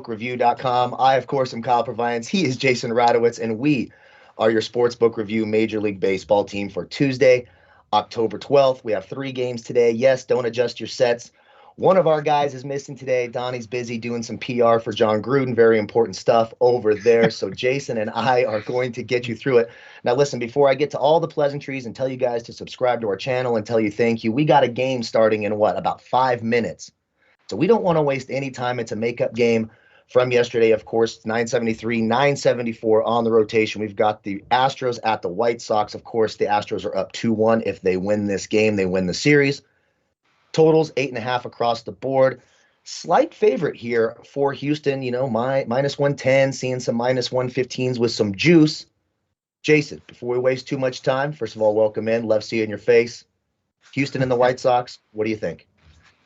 sportsbookreview.com. I, of course, am Kyle Purviance. He is Jason Radowitz, and we are your Sportsbook Review Major League Baseball team for Tuesday, October 12th. We have 3 games today. Yes, don't adjust your sets. One of our guys is missing today. Donnie's busy doing some PR for John Gruden. Very important stuff over there. So Jason and I are going to get you through it. Now, listen, before I get to all the pleasantries and tell you guys to subscribe to our channel and tell you thank you, we got a game starting in about 5 minutes. So we don't want to waste any time. It's a makeup game from yesterday, of course, 973, 974 on the rotation. We've got the Astros at the White Sox. Of course, the Astros are up 2-1. If they win this game, they win the series. Totals 8.5 across the board. Slight favorite here for Houston. You know, minus 110, seeing some minus 115s with some juice. Jason, before we waste too much time, first of all, welcome in. Love seeing your face. Houston and the White Sox, what do you think?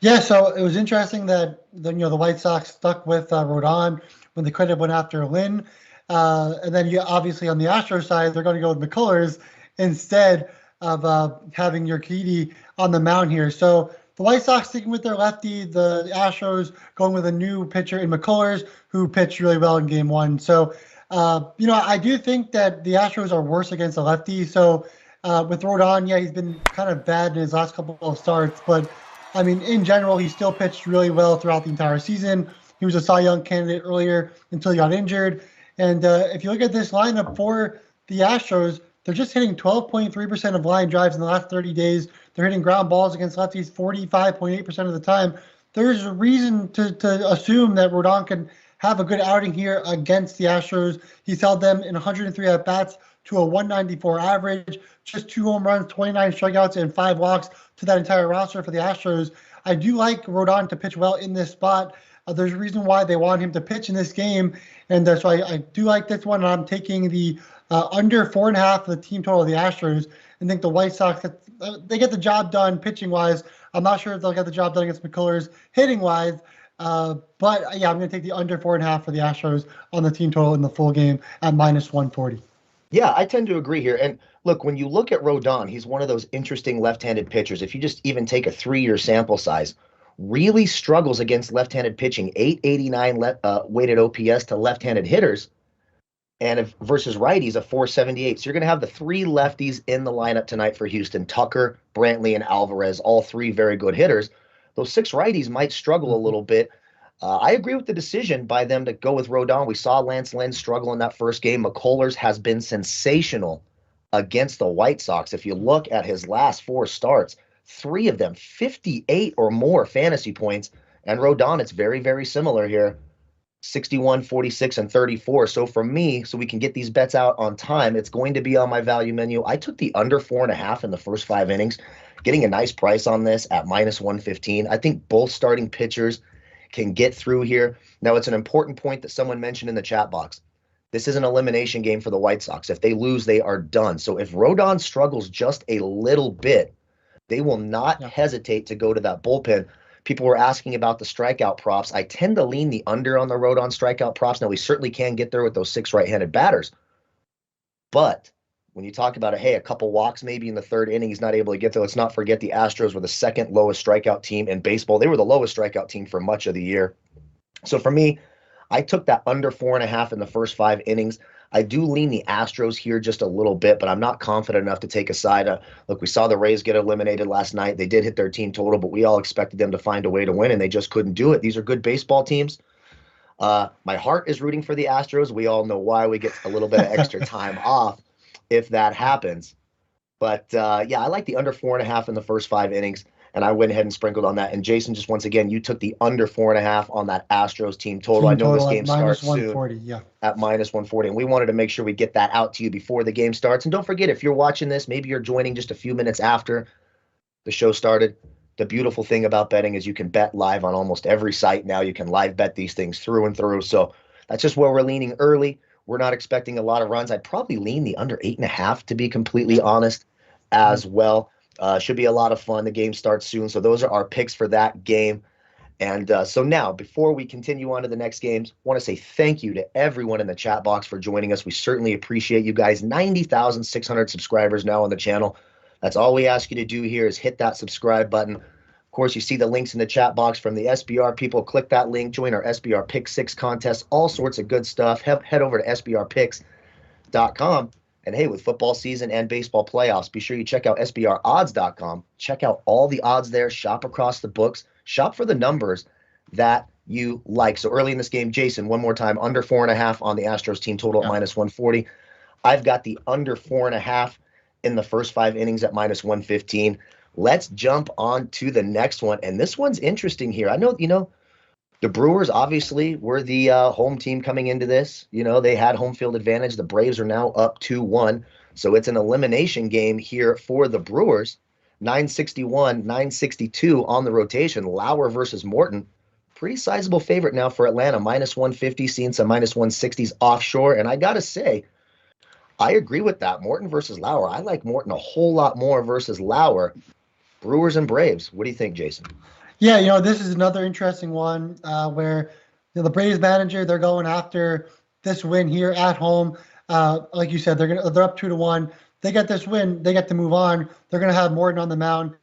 Yeah, so it was interesting that the White Sox stuck with Rodon when they could have went after Lynn. And then you obviously on the Astros side, they're going to go with McCullers instead of having Urquidy on the mound here. So the White Sox sticking with their lefty, the Astros going with a new pitcher in McCullers who pitched really well in game 1. So, I do think that the Astros are worse against the lefty. So with Rodon, yeah, he's been kind of bad in his last couple of starts. But, I mean, in general, he still pitched really well throughout the entire season. He was a Cy Young candidate earlier until he got injured. And if you look at this lineup for the Astros, they're just hitting 12.3% of line drives in the last 30 days. They're hitting ground balls against lefties 45.8% of the time. There's a reason to assume that Rodon can have a good outing here against the Astros. He's held them in 103 at-bats to a 194 average, just 2 home runs, 29 strikeouts, and 5 walks to that entire roster for the Astros. I do like Rodon to pitch well in this spot. There's a reason why they want him to pitch in this game, and so I do like this one. I'm taking the under 4.5 of the team total of the Astros, and think the White Sox, they get the job done pitching-wise. I'm not sure if they'll get the job done against McCullers hitting-wise, but yeah, I'm going to take the under 4.5 for the Astros on the team total in the full game at minus 140. Yeah, I tend to agree here. And look, when you look at Rodon, he's one of those interesting left-handed pitchers. If you just even take a 3-year sample size, really struggles against left-handed pitching, 889 weighted OPS to left-handed hitters, and versus righties, a 478. So you're going to have the 3 lefties in the lineup tonight for Houston: Tucker, Brantley, and Alvarez, all 3 very good hitters. Those 6 righties might struggle a little bit. I agree with the decision by them to go with Rodon. We saw Lance Lynn struggle in that first game. McCullers has been sensational against the White Sox. If you look at his last 4 starts, 3 of them, 58 or more fantasy points. And Rodon, it's very, very similar here. 61, 46, and 34. So for me, so we can get these bets out on time, it's going to be on my value menu. I took the under 4.5 in the first 5 innings, getting a nice price on this at minus 115. I think both starting pitchers can get through here. Now, it's an important point that someone mentioned in the chat box. This is an elimination game for the White Sox. If they lose, they are done. So if Rodon struggles just a little bit, they will not hesitate to go to that bullpen. People were asking about the strikeout props. I tend to lean the under on the Rodon strikeout props. Now, we certainly can get there with those 6 right-handed batters. But when you talk about a couple walks maybe in the 3rd inning, he's not able to get there. Let's not forget the Astros were the 2nd lowest strikeout team in baseball. They were the lowest strikeout team for much of the year. So for me, I took that under 4.5 in the first 5 innings. I do lean the Astros here just a little bit, but I'm not confident enough to take a side. Look, we saw the Rays get eliminated last night. They did hit their team total, but we all expected them to find a way to win, and they just couldn't do it. These are good baseball teams. My heart is rooting for the Astros. We all know why. We get a little bit of extra time off if that happens. But, yeah, I like the under 4.5 in the first 5 innings, and I went ahead and sprinkled on that. And, Jason, just once again, you took the under 4.5 on that Astros team total. I know this game starts soon at minus 140, and we wanted to make sure we get that out to you before the game starts. And don't forget, if you're watching this, maybe you're joining just a few minutes after the show started. The beautiful thing about betting is you can bet live on almost every site now. You can live bet these things through and through. So that's just where we're leaning early. We're not expecting a lot of runs. I'd probably lean the under 8.5, to be completely honest, as well. Should be a lot of fun. The game starts soon. So those are our picks for that game. And so now, before we continue on to the next games, I want to say thank you to everyone in the chat box for joining us. We certainly appreciate you guys. 90,600 subscribers now on the channel. That's all we ask you to do here is hit that subscribe button. Of course, you see the links in the chat box from the SBR people. Click that link, join our SBR Pick 6 contest, all sorts of good stuff. Head over to sbrpicks.com. And hey, with football season and baseball playoffs, be sure you check out sbrodds.com. Check out all the odds there. Shop across the books. Shop for the numbers that you like. So early in this game, Jason, one more time, under 4.5 on the Astros team total at minus 140. I've got the under 4.5 in the first 5 innings at minus 115. Let's jump on to the next one. And this one's interesting here. I know, the Brewers obviously were the home team coming into this. They had home field advantage. The Braves are now up 2-1. So it's an elimination game here for the Brewers. 961, 962 on the rotation. Lauer versus Morton. Pretty sizable favorite now for Atlanta. Minus 150, seeing some minus 160s offshore. And I got to say, I agree with that. Morton versus Lauer. I like Morton a whole lot more versus Lauer. Brewers and Braves. What do you think, Jason? Yeah, this is another interesting one where the Braves manager, they're going after this win here at home. Like you said, they're up 2-1. They get this win, they get to move on. They're going to have Morton on the mound.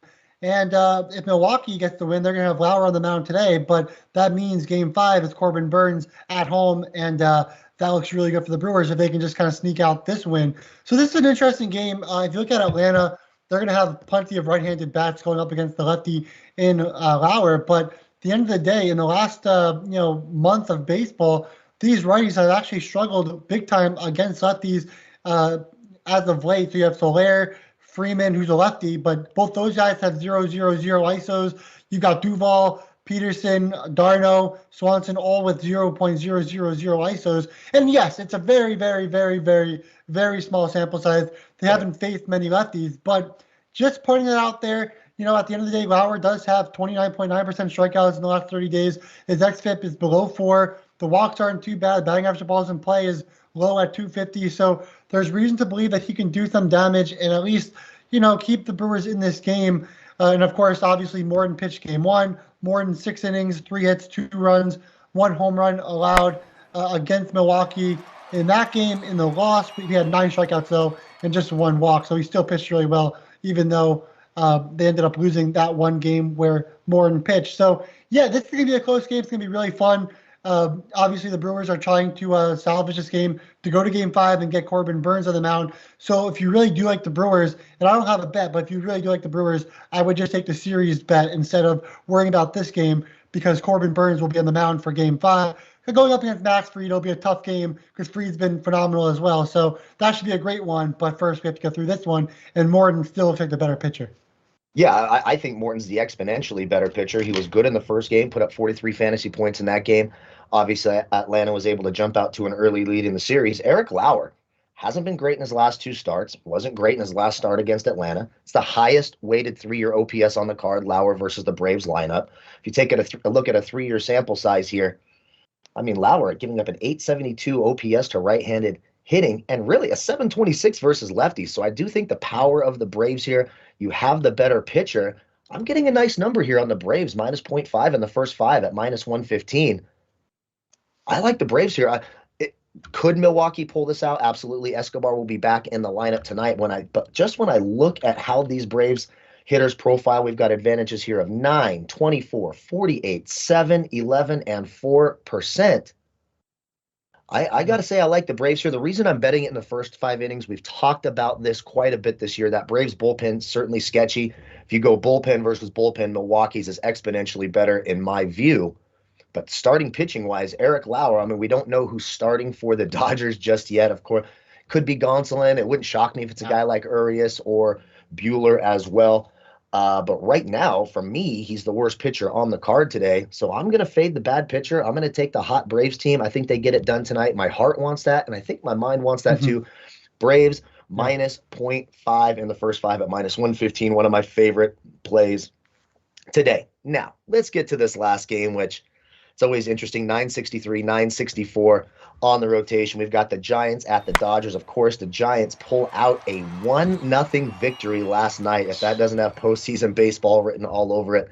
And if Milwaukee gets the win, they're going to have Lauer on the mound today. But that means Game 5 is Corbin Burnes at home, and that looks really good for the Brewers if they can just kind of sneak out this win. So this is an interesting game. If you look at Atlanta, they're going to have plenty of right-handed bats going up against the lefty in Lauer. But at the end of the day, in the last month of baseball, these righties have actually struggled big time against lefties as of late. So you have Soler, Freeman, who's a lefty, but both those guys have 0-0-0 ISOs. You've got Duvall, Peterson, Darno, Swanson, all with 0.000 ISOs. And yes, it's a very, very, very, very, very small sample size. They haven't faced many lefties, but just putting it out there, at the end of the day, Lauer does have 29.9% strikeouts in the last 30 days. His xFIP is below 4. The walks aren't too bad. Batting average of balls in play is low at 250. So there's reason to believe that he can do some damage and at least, keep the Brewers in this game. And of course, obviously, Morton pitched Game 1. Morton 6 innings, 3 hits, 2 runs, 1 home run allowed against Milwaukee. In that game, in the loss, he had 9 strikeouts, though, and just 1 walk. So he still pitched really well, even though they ended up losing that one game where Morton pitched. So, yeah, this is going to be a close game. It's going to be really fun. Obviously, the Brewers are trying to salvage this game to go to Game 5 and get Corbin Burnes on the mound. So if you really do like the Brewers, and I don't have a bet, but if you really do like the Brewers, I would just take the series bet instead of worrying about this game because Corbin Burnes will be on the mound for Game 5. Going up against Max Fried, it'll be a tough game because Fried's been phenomenal as well. So that should be a great one. But first, we have to get through this one, and Morton still looks like the better pitcher. Yeah, I think Morton's the exponentially better pitcher. He was good in the first game, put up 43 fantasy points in that game. Obviously, Atlanta was able to jump out to an early lead in the series. Eric Lauer hasn't been great in his last 2 starts. Wasn't great in his last start against Atlanta. It's the highest weighted 3-year OPS on the card, Lauer versus the Braves lineup. If you take a look at a 3-year sample size here, Lauer giving up an 872 OPS to right-handed hitting and really a 726 versus lefties. So I do think the power of the Braves here, you have the better pitcher. I'm getting a nice number here on the Braves, minus 0.5 in the first 5 at minus 115. I like the Braves here. Could Milwaukee pull this out? Absolutely. Escobar will be back in the lineup tonight. But just when I look at how these Braves hitters profile, we've got advantages here of 9, 24, 48, 7, 11, and 4%. I got to say I like the Braves here. The reason I'm betting it in the first 5 innings, we've talked about this quite a bit this year. That Braves bullpen certainly sketchy. If you go bullpen versus bullpen, Milwaukee's is exponentially better in my view. But starting pitching-wise, Eric Lauer, we don't know who's starting for the Dodgers just yet. Of course, could be Gonsolin. It wouldn't shock me if it's a guy like Urias or Buehler as well. But right now, for me, he's the worst pitcher on the card today. So I'm going to fade the bad pitcher. I'm going to take the hot Braves team. I think they get it done tonight. My heart wants that, and I think my mind wants that too. Braves minus 0.5 in the first 5 at minus 115, one of my favorite plays today. Now, let's get to this last game, which it's always interesting. 963, 964 on the rotation. We've got the Giants at the Dodgers. Of course, the Giants pull out a 1-0 victory last night. If that doesn't have postseason baseball written all over it,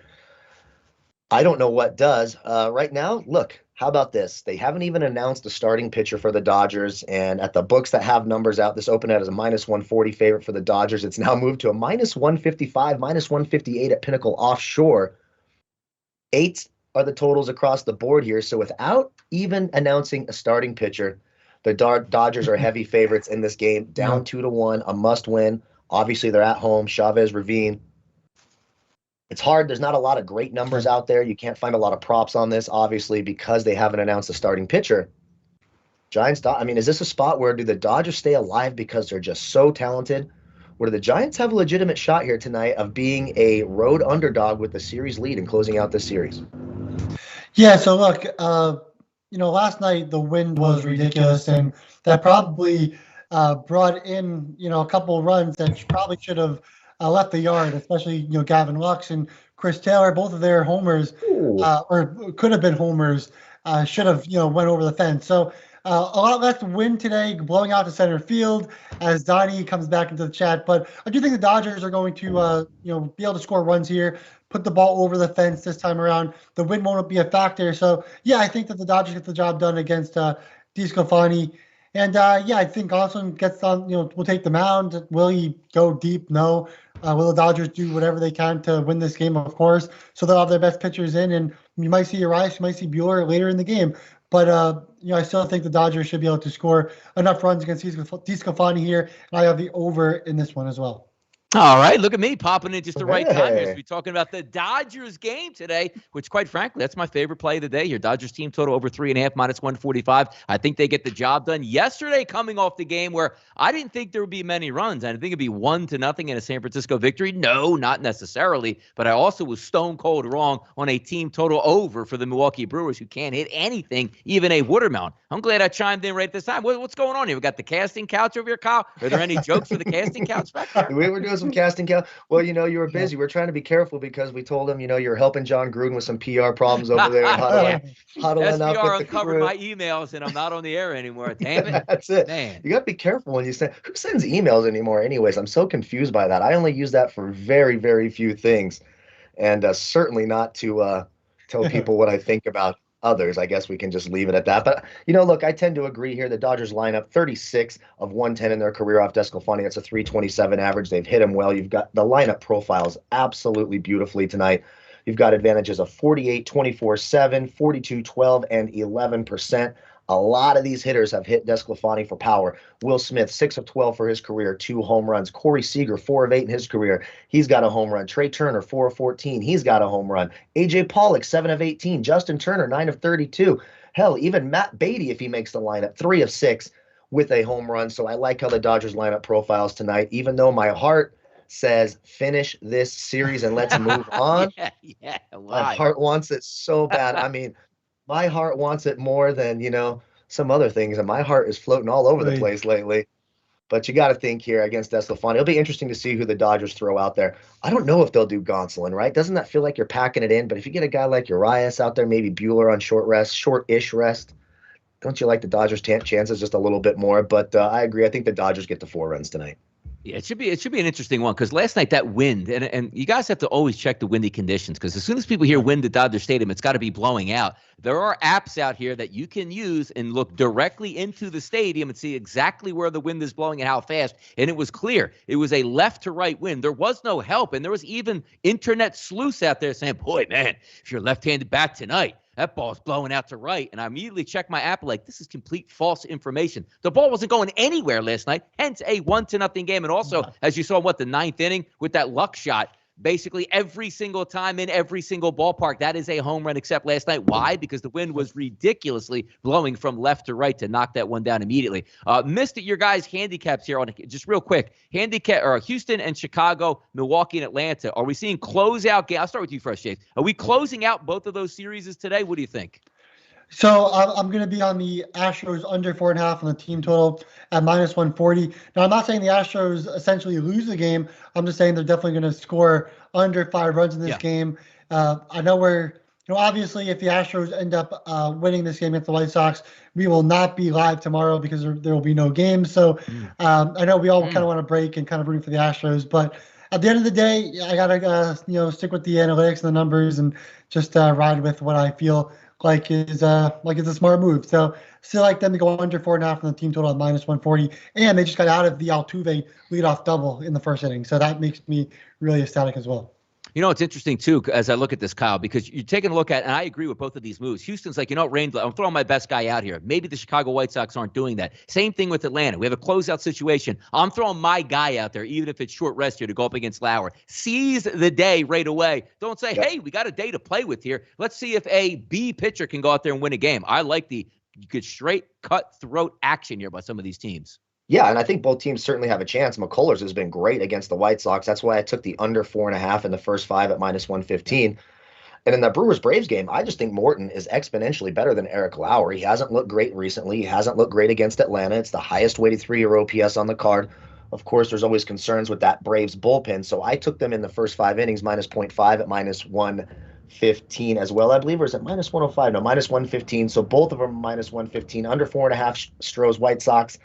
I don't know what does. Right now, look, how about this? They haven't even announced a starting pitcher for the Dodgers, and at the books that have numbers out, this opened out as a minus 140 favorite for the Dodgers. It's now moved to a minus 155, minus 158 at Pinnacle Offshore. 8 are the totals across the board here. So without even announcing a starting pitcher, the Dodgers are heavy favorites in this game, down 2-1, a must win. Obviously, they're at home. Chavez, Ravine. It's hard. There's not a lot of great numbers out there. You can't find a lot of props on this, obviously, because they haven't announced a starting pitcher. Giants, I mean, is this a spot where do the Dodgers stay alive because they're just so talented? Or do the Giants have a legitimate shot here tonight of being a road underdog with the series lead and closing out this series? Yeah, so look, last night the wind was ridiculous, and that probably brought in, a couple of runs that probably should have left the yard, especially, Gavin Lux and Chris Taylor, both of their homers, or could have been homers, should have, went over the fence. So a lot less wind today, blowing out to center field as Donnie comes back into the chat. But I do think the Dodgers are going to, be able to score runs here, put the ball over the fence this time around. The wind won't be a factor. So, yeah, I think that the Dodgers get the job done against DeSclafani. And, I think Austin gets on, will take the mound. Will he go deep? No. Will the Dodgers do whatever they can to win this game? Of course. So they'll have their best pitchers in, and you might see Urias, you might see Bueller later in the game. But, I still think the Dodgers should be able to score enough runs against DeSclafani here, and I have the over in this one as well. All right, look at me popping in just the right time here. We're talking about the Dodgers game today, which, quite frankly, that's my favorite play of the day here. Dodgers team total over 3.5, minus 145. I think they get the job done. Yesterday, coming off the game where I didn't think there would be many runs. I didn't think it'd be 1-0 in a San Francisco victory. No, not necessarily. But I also was stone cold wrong on a team total over for the Milwaukee Brewers, who can't hit anything, even a watermelon. I'm glad I chimed in right this time. What's going on here? We got the casting couch over here, Kyle. Are there any jokes for the casting couch back there? We were doing some casting couch. Well, you were busy. We're trying to be careful because we told him, you're helping John Gruden with some PR problems over there. Huddling up SPR with uncovered my emails, and I'm not on the air anymore. Damn it. That's it. Man. You got to be careful when you send. Who sends emails anymore anyways? I'm so confused by that. I only use that for very, very few things, and certainly not to tell people what I think about others. I guess we can just leave it at that. But, look, I tend to agree here. The Dodgers lineup 36 of 110 in their career off DeSclafani. That's a 327 average. They've hit him well. You've got the lineup profiles absolutely beautifully tonight. You've got advantages of 48, 24-7, 42, 12, and 11%. A lot of these hitters have hit DeSclafani for power. Will Smith, 6 of 12 for his career, 2 home runs. Corey Seager, 4 of 8 in his career. He's got a home run. Trey Turner, 4 of 14. He's got a home run. A.J. Pollock, 7 of 18. Justin Turner, 9 of 32. Hell, even Matt Beatty, if he makes the lineup, 3 of 6 with a home run. So I like how the Dodgers lineup profiles tonight, even though my heart says finish this series and let's move on. My heart wants it so bad. I mean, my heart wants it more than, some other things, and my heart is floating all over the place lately. But you got to think here against DeSclafani. It'll be interesting to see who the Dodgers throw out there. I don't know if they'll do Gonsolin, right? Doesn't that feel like you're packing it in? But if you get a guy like Urias out there, maybe Bueller on short-ish rest, don't you like the Dodgers' chances just a little bit more? But I agree. I think the Dodgers get the 4 runs tonight. Yeah, it should be an interesting one because last night that wind, and you guys have to always check the windy conditions because as soon as people hear wind at Dodger Stadium, it's got to be blowing out. There are apps out here that you can use and look directly into the stadium and see exactly where the wind is blowing and how fast. And it was clear. It was a left to right wind. There was no help. And there was even internet sleuths out there saying, boy, man, if you're left-handed bat tonight, that ball's blowing out to right. And I immediately checked my app like, this is complete false information. The ball wasn't going anywhere last night, hence a 1-0 game. And also, as you saw, the 9th inning with that luck shot, basically every single time in every single ballpark, that is a home run except last night. Why? Because the wind was ridiculously blowing from left to right to knock that one down immediately. Missed your guys' handicaps here on just real quick. Handicap or Houston and Chicago, Milwaukee and Atlanta. Are we seeing closeout games? I'll start with you first, Chase. Are we closing out both of those series today? What do you think? So I'm going to be on the Astros under 4.5 on the team total at minus 140. Now, I'm not saying the Astros essentially lose the game. I'm just saying they're definitely going to score under 5 runs in this game. I know obviously if the Astros end up winning this game against the White Sox, we will not be live tomorrow because there will be no game. So I know we all kind of want to break and kind of root for the Astros, but at the end of the day, I got to stick with the analytics and the numbers and just ride with what I feel like it's a smart move. So still like them to go under 4.5 on the team total at minus 140. And they just got out of the Altuve leadoff double in the first inning. So that makes me really ecstatic as well. You know, it's interesting, too, as I look at this, Kyle, because you're taking a look at, and I agree with both of these moves. Houston's like, Rain, I'm throwing my best guy out here. Maybe the Chicago White Sox aren't doing that. Same thing with Atlanta. We have a closeout situation. I'm throwing my guy out there, even if it's short rest here, to go up against Lauer. Seize the day right away. Don't say, hey, we got a day to play with here. Let's see if a B pitcher can go out there and win a game. I like the good straight cutthroat action here by some of these teams. Yeah, and I think both teams certainly have a chance. McCullers has been great against the White Sox. That's why I took the under 4.5 in the first 5 at -115. And in that Brewers-Braves game, I just think Morton is exponentially better than Eric Lauer. He hasn't looked great recently. He hasn't looked great against Atlanta. It's the highest weighted 3-year OPS on the card. Of course, there's always concerns with that Braves bullpen. So I took them in the first 5 innings, -0.5 at -115 as well, I believe. Or is it -105? No, -115. So both of them -115. Under 4.5 Stros White Sox.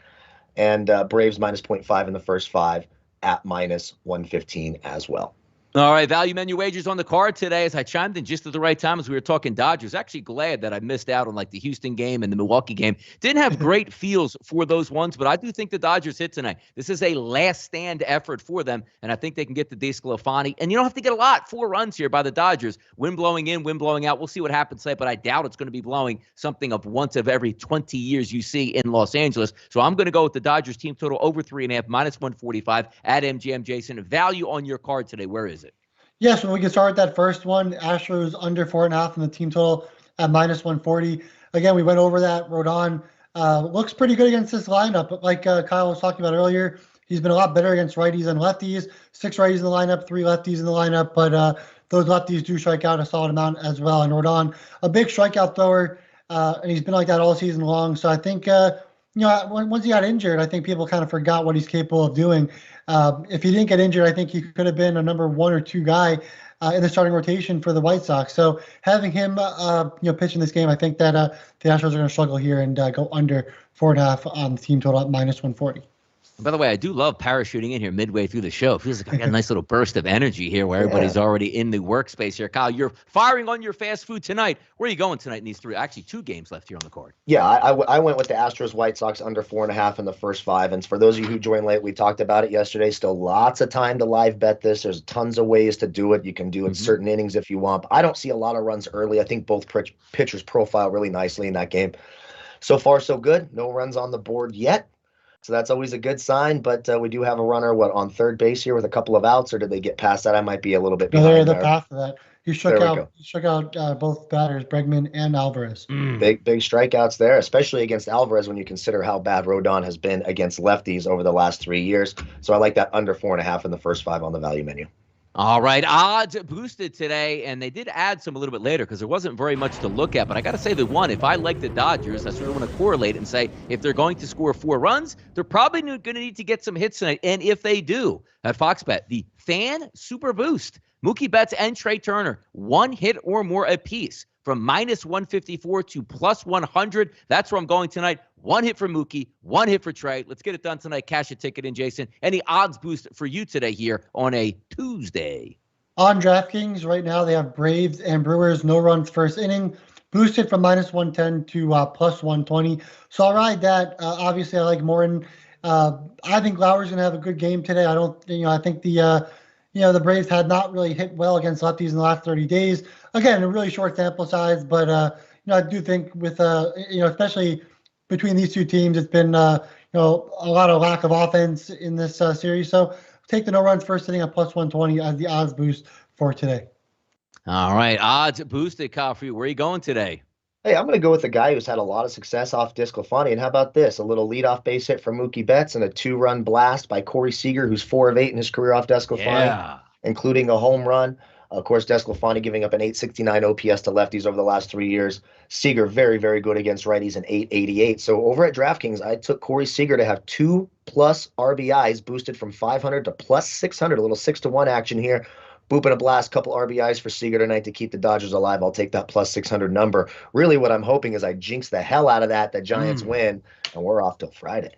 And Braves -0.5 in the first 5 at -115 as well. All right, value menu wagers on the card today. As I chimed in just at the right time as we were talking Dodgers, actually glad that I missed out on like the Houston game and the Milwaukee game. Didn't have great feels for those ones, but I do think the Dodgers hit tonight. This is a last stand effort for them, and I think they can get the DeSclafani. And you don't have to get a lot. 4 runs here by the Dodgers. Wind blowing in, wind blowing out. We'll see what happens today, but I doubt it's going to be blowing something of once of every 20 years you see in Los Angeles. So I'm going to go with the Dodgers team total over 3.5, -145 at MGM. Jason, value on your card today. Where is it? Yes, we can start with that first one. Astros under 4.5 in the team total at -140. Again, we went over that. Rodon looks pretty good against this lineup, but like Kyle was talking about earlier, he's been a lot better against righties and lefties. 6 righties in the lineup, 3 lefties in the lineup, but those lefties do strike out a solid amount as well. And Rodon, a big strikeout thrower, and he's been like that all season long. So I think once he got injured, I think people kind of forgot what he's capable of doing. If he didn't get injured, I think he could have been a number 1 or 2 guy in the starting rotation for the White Sox. So having him, pitch in this game, I think that the Astros are going to struggle here and go under 4.5 on the team total at -140. By the way, I do love parachuting in here midway through the show. It feels like I got a nice little burst of energy here where everybody's already in the workspace here. Kyle, you're firing on your fast food tonight. Where are you going tonight in these 3? Actually, 2 games left here on the card. Yeah, I went with the Astros White Sox under 4.5 in the first 5. And for those of you who joined late, we talked about it yesterday. Still lots of time to live bet this. There's tons of ways to do it. You can do it in certain innings if you want. I don't see a lot of runs early. I think both pitchers profile really nicely in that game. So far, so good. No runs on the board yet. So that's always a good sign, but we do have a runner, on third base here with a couple of outs, or did they get past that? I might be a little bit behind. They're past that. He shook out both batters, Bregman and Alvarez. Big strikeouts there, especially against Alvarez when you consider how bad Rodon has been against lefties over the last 3 years. So I like that under 4.5 in the first 5 on the value menu. All right, odds boosted today, and they did add some a little bit later because there wasn't very much to look at. But I got to say the one, if I like the Dodgers, I sort of want to correlate and say if they're going to score 4 runs, they're probably going to need to get some hits tonight. And if they do, at Fox Bet, the Fan Super Boost, Mookie Betts and Trey Turner, 1 hit or more apiece from -154 to +100. That's where I'm going tonight. 1 hit for Mookie, 1 hit for Trey. Let's get it done tonight. Cash a ticket in, Jason. Any odds boost for you today here on a Tuesday? On DraftKings, right now they have Braves and Brewers, no runs first inning, boosted from -110 to +120. So I'll ride that. Obviously, I like Morton. I think Lauer's going to have a good game today. I think the Braves had not really hit well against lefties in the last 30 days. Again, a really short sample size, but I do think with especially between these 2 teams, it's been a lot of lack of offense in this series. So take the no runs first inning at +120 as the odds boost for today. All right, odds boosted, Kyle, for you. Where are you going today? Hey, I'm going to go with the guy who's had a lot of success off DeSclafani. And how about this? A little leadoff base hit from Mookie Betts and a 2-run blast by Corey Seager, who's 4 of 8 in his career off DeSclafani, including a home run. Of course, DeSclafani giving up an 869 OPS to lefties over the last 3 years. Seager very, very good against righties, an 888. So over at DraftKings, I took Corey Seager to have 2+ RBIs boosted from 500 to +600. A little 6-1 action here. Boop and a blast, couple RBIs for Seager tonight to keep the Dodgers alive. I'll take that +600 number. Really what I'm hoping is I jinx the hell out of that. The Giants win, and we're off till Friday.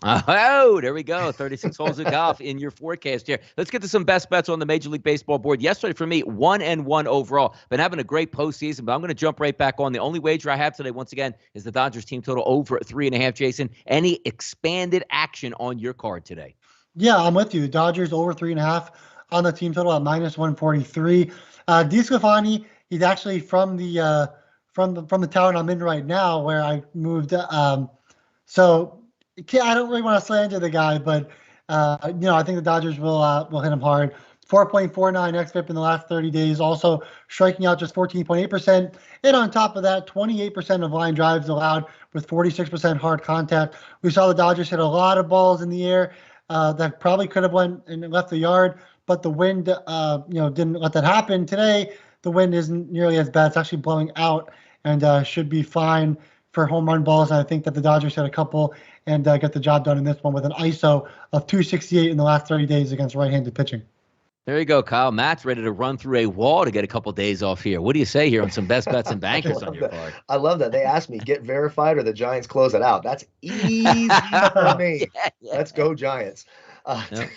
Oh, there we go. 36 holes of golf in your forecast here. Let's get to some best bets on the Major League Baseball board. Yesterday for me, 1-1 overall. Been having a great postseason, but I'm going to jump right back on. The only wager I have today, once again, is the Dodgers team total over 3.5. Jason, any expanded action on your card today? Yeah, I'm with you. Dodgers over 3.5. on the team total at -143. DeSclafani, he's actually from the town I'm in right now, where I moved. So I don't really want to slander the guy, but I think the Dodgers will hit him hard. 4.49 xFIP in the last 30 days, also striking out just 14.8%. And on top of that, 28% of line drives allowed with 46% hard contact. We saw the Dodgers hit a lot of balls in the air that probably could have went and left the yard, but the wind, didn't let that happen. Today, the wind isn't nearly as bad. It's actually blowing out and should be fine for home run balls. And I think that the Dodgers hit a couple and get the job done in this one with an ISO of 268 in the last 30 days against right-handed pitching. There you go, Kyle. Matt's ready to run through a wall to get a couple days off here. What do you say here on some best bets and bankers on your card? I love that. They asked me, get verified or the Giants close it out. That's easy for me. Yeah. Let's go, Giants.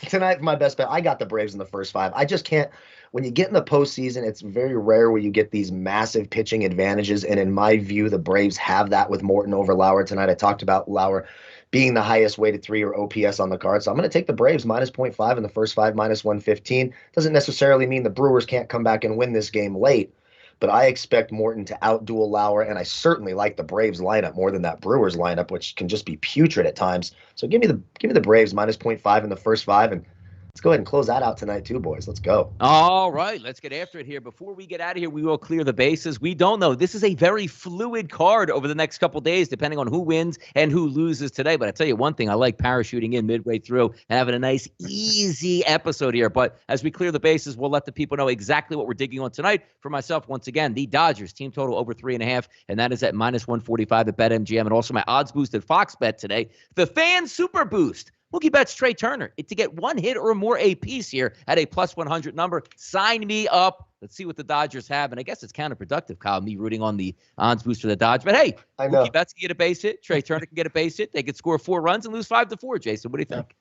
Tonight, my best bet, I got the Braves in the first 5. I just can't. When you get in the postseason, it's very rare where you get these massive pitching advantages. And in my view, the Braves have that with Morton over Lauer tonight. I talked about Lauer being the highest weighted 3 or OPS on the card. So I'm going to take the Braves -0.5 in the first 5, -115. Doesn't necessarily mean the Brewers can't come back and win this game late, but I expect Morton to outduel Lauer, and I certainly like the Braves lineup more than that Brewers lineup, which can just be putrid at times. So give me the Braves -0.5 in the first 5, and let's go ahead and close that out tonight too, boys. Let's go. All right, let's get after it here. Before we get out of here, we will clear the bases. We don't know. This is a very fluid card over the next couple days, depending on who wins and who loses today. But I tell you one thing, I like parachuting in midway through and having a nice, easy episode here. But as we clear the bases, we'll let the people know exactly what we're digging on tonight. For myself, once again, the Dodgers team total over 3.5, and that is at -145 at BetMGM. And also my odds boosted Fox bet today, the Fan Super Boost. Mookie Betts Trey Turner to get 1 hit or more a piece here at a +100 number. Sign me up. Let's see what the Dodgers have. And I guess it's counterproductive, Kyle, me rooting on the odds boost for the Dodgers. But hey, Mookie Betts can get a base hit. Trey Turner can get a base hit. They could score 4 runs and lose 5-4. Jason, what do you think?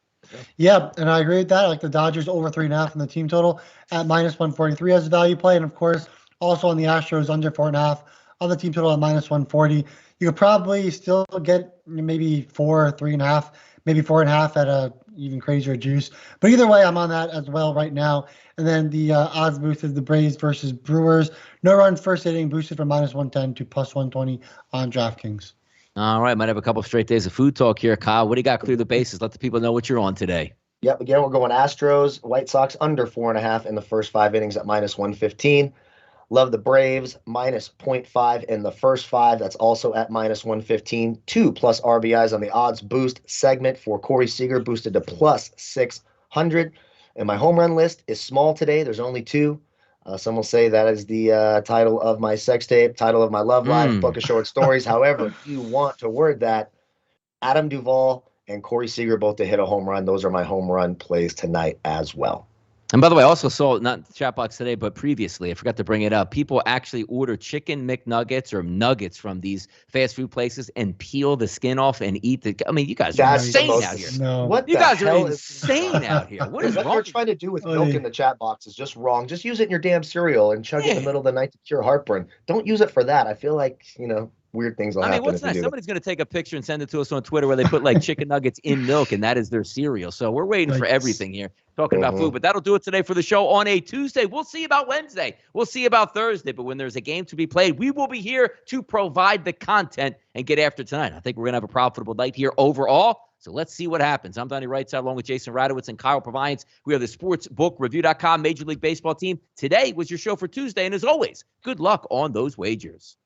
Yeah, and I agree with that. I like the Dodgers over 3.5 in the team total at -143 as a value play. And of course, also on the Astros under 4.5 on the team total at -140. You could probably still get maybe 4, 3.5. Maybe 4.5 at a even crazier juice. But either way, I'm on that as well right now. And then the odds boost is the Braves versus Brewers. No runs first inning, boosted from -110 to +120 on DraftKings. All right, might have a couple of straight days of food talk here, Kyle. What do you got? Clear the bases. Let the people know what you're on today. Yep, again, we're going Astros, White Sox under 4.5 in the first 5 innings at -115. Love the Braves, -0.5 in the first 5. That's also at -115. 2+ RBIs on the odds boost segment for Corey Seager, boosted to +600. And my home run list is small today. There's only 2. Some will say that is the title of my sex tape, title of my love life, book of short stories. However, if you want to word that, Adam Duvall and Corey Seager both to hit a home run. Those are my home run plays tonight as well. And by the way, I also saw, not the chat box today, but previously, I forgot to bring it up, people actually order chicken McNuggets or nuggets from these fast food places and peel the skin off and eat the. I mean, you guys are insane out here. No. What you guys are insane out here. What is what wrong? they're trying to do with milk in the chat box is just wrong. Just use it in your damn cereal and chug it in the middle of the night to cure heartburn. Don't use it for that. I feel like, weird things will happen. What's nice? Somebody's going to take a picture and send it to us on Twitter where they put like chicken nuggets in milk, and that is their cereal. So we're waiting for everything here, talking about food. But that'll do it today for the show on a Tuesday. We'll see about Wednesday. We'll see about Thursday. But when there's a game to be played, we will be here to provide the content and get after tonight. I think we're going to have a profitable night here overall. So let's see what happens. I'm Donnie RightSide along with Jason Radowitz and Kyle Purviance. We are the sportsbookreview.com Major League Baseball team. Today was your show for Tuesday. And as always, good luck on those wagers.